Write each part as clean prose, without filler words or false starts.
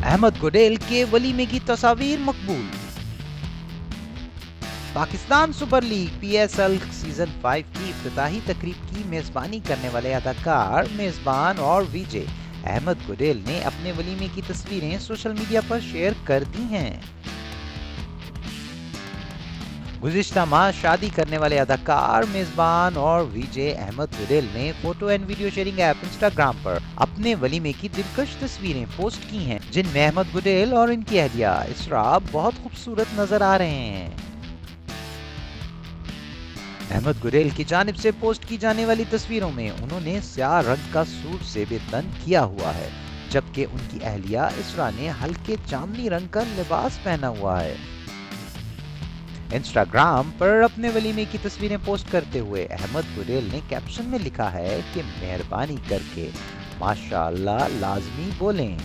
احمد گڈیل کے ولیمے کی تصاویر مقبول۔ Pakistan super league P S L season 5 کی افتتاحی تقریب کی میزبانی کرنے والے اداکار، میزبان اور وی جے احمد گڈیل نے اپنے ولیمے کی تصویریں سوشل میڈیا پر شیئر کر دی ہیں۔ گزشتہ ماہ شادی کرنے والے اداکار، میزبان اور وی جے احمد گڈیل نے photo and video sharing app Instagram پر اپنے ولیمے کی دلکش تصویریں پوسٹ کی ہیں، جن میں احمد گڈیل اور ان کی اہلیہ اسراء بہت خوبصورت نظر آ رہے ہیں۔ احمد گڈیل کی جانب سے پوسٹ کی جانے والی تصویروں میں انہوں نے سیاہ رنگ کا سوٹ زیب تن کیا ہوا ہے، جبکہ ان کی اہلیہ اسراء نے ہلکے جامنی رنگ کا لباس پہنا ہوا ہے۔ انسٹاگرام پر اپنے ولیمے کی تصویریں پوسٹ کرتے ہوئے احمد گڈیل نے کیپشن میں لکھا ہے کہ مہربانی کر کے ماشاءاللہ لازمی بولیں۔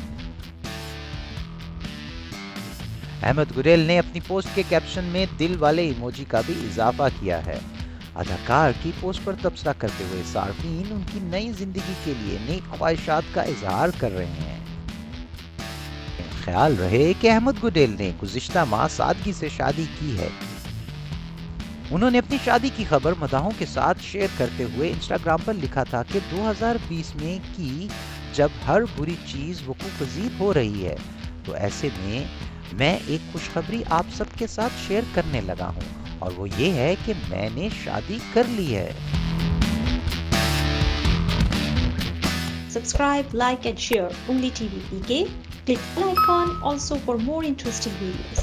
احمد گڈیل نے اپنی پوسٹ کے کیپشن میں دل والے ایموجی کا بھی اضافہ کیا ہے۔ اداکار کی پوسٹ پر تبصرہ کرتے ہوئے صارفین ان کی نئی زندگی کے لیے نیک خواہشات کا اظہار کر رہے ہیں۔ خیال رہے کہ احمد گڈیل نے گزشتہ ماہ سادگی سے شادی کی ہے۔ انہوں نے اپنی شادی کی خبر مداحوں کے ساتھ شیئر کرتے ہوئے انسٹاگرام پر لکھا تھا کہ 2020 میں کی جب ہر بری چیز وقوع پذیر ہو رہی ہے، تو ایسے میں ایک خوشخبری آپ سب کے ساتھ شیئر کرنے لگا ہوں، اور وہ یہ ہے کہ میں نے شادی کر لی ہے۔ Subscribe, like and share Ungli TV PK. Click the icon also for more interesting videos.